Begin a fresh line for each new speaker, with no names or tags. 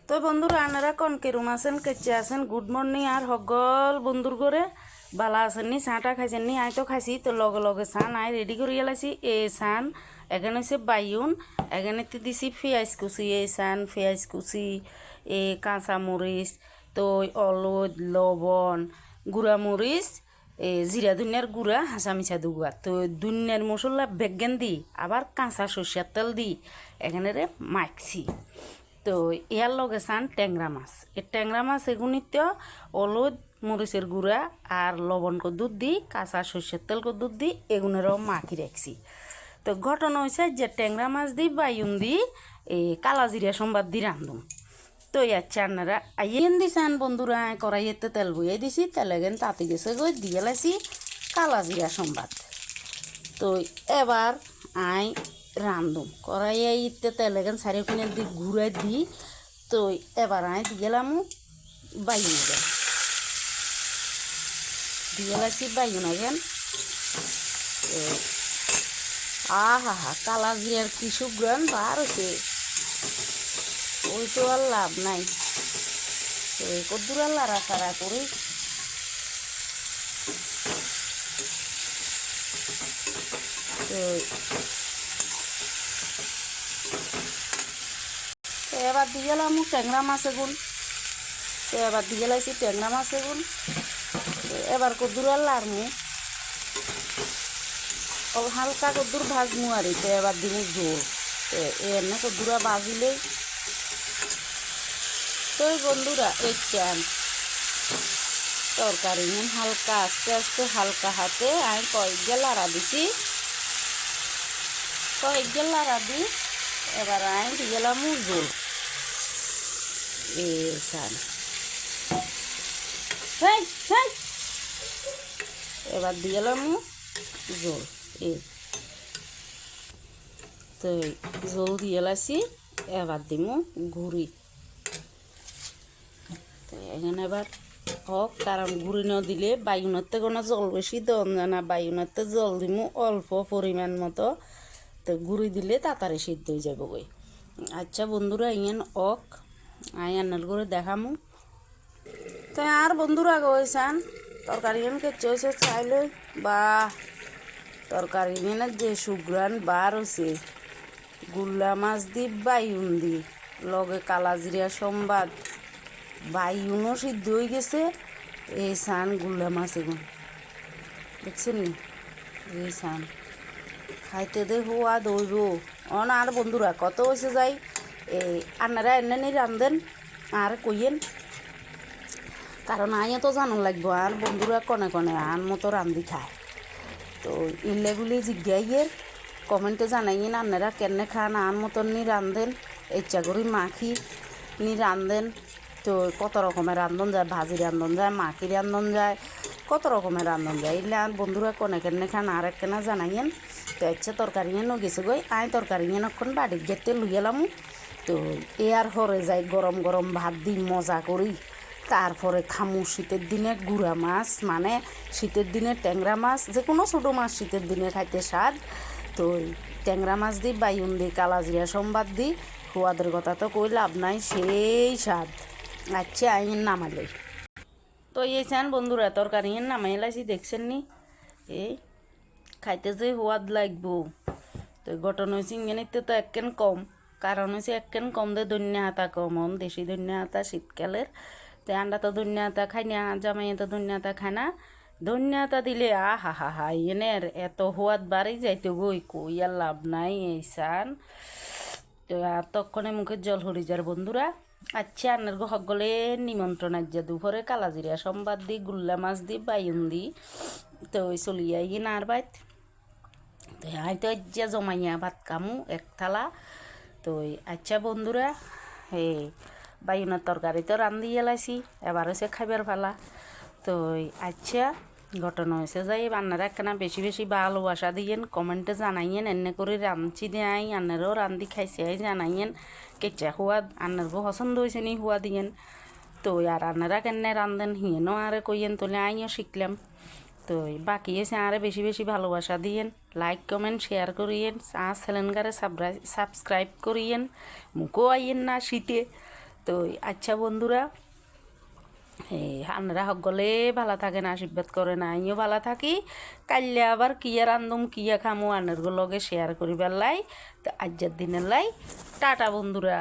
তো বন্ধুরা আনারা কোন কেরুম আছেন কেচে আছেন গুড মর্নিং আর হগল বন্ধুর ঘরে বালা আছেন নি চাটা খাইছেন নি আই তো খাইছি তো লগে লগে চান আই রেডি করে এলাইছি এই চান এখানে হচ্ছে বাইউন এখানে দিছি পেঁয়াজ কুচি এই চান পেঁয়াজ কুচি এই কাঁচামরিচ তো অলদ লবণ গুঁড়া মরিচ এই জিরা ধনিয়ার গুঁড়া হাঁচা মিছা দুগুয়া তো ধনিয়ার মশলা বেগেন দি আবার কাঁচা সর্ষের তেল দি এখানে রে মাখছি তো ইয়ার লগে চান ট্যাংরা মাছ এই ট্যাংরা মাছ এগুনিতে অলদ মরিচের গুঁড়া আর লবণ কো দুধ দি কাঁচা সর্ষের তেল কো দুধ দি এগুনেরও মাখি রাখছি তো ঘটনা হয়েছে যে ট্যাংরা মাছ দি বাইউন দি এই কালা জিরা সম্বাদ দি রান্ধুম তো আচ্ছা আপনারা আইয়েন দিছেন বন্ধুরা কড়াইয়েতে তেল বইয়ে দিছি তেল এগেন তাতে গেছে গই দিয়ে লাইছি কালা জিরা সম্বাদ তো এবার আই রান্ধুম কড়াইয়ে ইতে তেল এগেন চারিওখানে দি ঘুরাই দি তো এবার আই দিয়েলাম বাইউন দিয়ে লাইছি বাইউন এগেন আহা হা কালা জিরার কি সুগ্রান বার হচ্ছে ওই তো আর লাভ নাই তো কদ্দুর আর লাড়াচাড়া করি তো এবার দিয়ে গেলাম ট্যাংরা মাছ এগুন তো এবার দিয়ে লাইছি ট্যাংরা মাছ এগুন এবার কদ্দুর আর লাড়মু হালকা কদ্দুর ভাজমু আর তো এবার দিব জোর তো এনে কদ্দুরা ভাজিলেই তো বন্ধুরা এই চান তরকারি হালকা আস্তে আস্তে হালকা হাতে আমি কয়েকটা লাড়া দিছি কয়েকটা লাড়া দি এবার আমি দিয়ে গেলাম জোল এই চান এবার দিয়ে গেলাম জোল এই তো জোল দিয়ে লাইছি এবার দিমু ঘুরি তো এখানে এবার হোক কারণ গুঁড়ি ন দিলে বাইগুনতে কোনো জল বেশি দন জানা বাইগুনতে জল দিমু অল্প পরিমাণ মতো তো গুঁড়ি দিলে তাড়াতাড়ি সিদ্ধ হয়ে যাবো গই আচ্ছা বন্ধুরা ইয়েন ওক আই আন্নার করে দেখামু তো আর বন্ধুরা গেছেন তরকারি কেচে হয়েছে চাইলে বা তরকারি যে সুগ্রান বার হয়েছে গুল্লা মাছ দি বাইউন দি লগে কালা জিরা সম্বাদ বাইউনও সিদ্ধ হয়ে গেছে এই সান গুল্লা মাছ এগুন দেখছেন নি এই সান খাইতে দে হওয়া দইব অন আর বন্ধুরা কত হয়েছে যাই এই আপনারা এনে রান্ধেন আর কইয়েন কারণ আইয়া তো জানো লাগবো আর বন্ধুরা কনে কনে আন মতো রান্ধি খায় তো ইলেগুলি জিজ্ঞাইয়ের কমেন্টে জানাইয়েন আপনারা কেনে খান আন মতন নি রান্ধেন ইচ্ছা করি মাখি নি রান্ধেন তো কত রকমের রান্ধন যায় ভাজি রান্ধন যায় মাখি রান্ধন যায় কত রকমের রান্ধন যায় এগুলো আর বন্ধুরা কোনে কেনে খান আর একখানা জানাইয়েন তো ইচ্ছা তরকারি এনে গেছে গই আই তরকারি এনেক্ষণ বাড়ির গেতে লুইলাম তো এ আর হরে যায় গরম গরম ভাত দি মজা করি তারপরে খামু শীতের দিনে গুঁড়া মাছ মানে শীতের দিনে ট্যাংরা মাছ যে কোনো ছোটো মাছ শীতের দিনে খাইতে স্বাদ তো ট্যাংরা মাছ দিই বাইউন দিই কালা জিরা সম্বাদ দিই সোয়াদের কথা তো কই লাভ নাই সেই স্বাদ আচ্ছা আইন নামালে তো এই চান বন্ধুরা তরকারি নামাই লাইছি দেখছেন নি এই খাইতে যে সোয়াদ লাগবো তো ঘটনা হয়েছে ইংরেজিতে তো এককেন কম কারণ হয়েছে এককেন কম দে ধনিয়া হাতা কম দেশি ধনিয়া হাতা শীতকালের তো আন্ডা তো ধনিয়া হাতা খাই না জামাইয়ে তো ধনিয়া হাতা খায় না ধনিয়া হাতা দিলে আহা হা হা এনের এত সোয়াদ বাড়ি যাইতে গই কই আর লাভ নাই এই চান তো আর তখনে মুখের জল হরি যার বন্ধুরা আচ্ছা আন্নার সকলে নিমন্ত্রণ আজ্জা দুপুরে কালা জিরা সম্বাদ দি গুল্লা মাছ দি বাইউন দি তো ওই চলিয়াই আর বাইত তো আই তো আজ্জা জমাইয়া ভাত কামু এক থালা তো আচ্ছা বন্ধুরা এই বাইউনের তরকারি তো রান্ধি এলাইছি এবার হয়েছে খাইবার ফালা তো আচ্ছা ঘটনা হয়েছে যাই আপনারা একখানা বেশি বেশি ভালোবাসা দিয়েন কমেন্টে জানাইয়েন এনে করে রাঁধছি দেয় আন্নারও রান্ধি খাইছে জানাইয়েন কেচা সোয়াদ আন্নারও পছন্দ হয়েছে নি সোয়া দিয়েন তো আর আপনারা কেনে রান্ধেন হিয়েনও আরে কইয়েন তোলে আইও শিখলাম তো বাকি এসে আরে বেশি বেশি ভালোবাসা দিয়েন লাইক কমেন্ট শেয়ার করিয়েন আর চ্যানেলগারে সাবস্ক্রাইব করিয়েন মুখও আইয়েন না শীতে তো আচ্ছা বন্ধুরা, আপনারা সকলে ভালো থাকেন, আশীর্বাদ করেন, আমিও ভালো থাকি। কাইলে আবার কিয়া রান্ধুম কিয়া খামো আনের লগে শেয়ার করি বেলাই। তো আজকের দিনের লাই টাটা বন্ধুরা।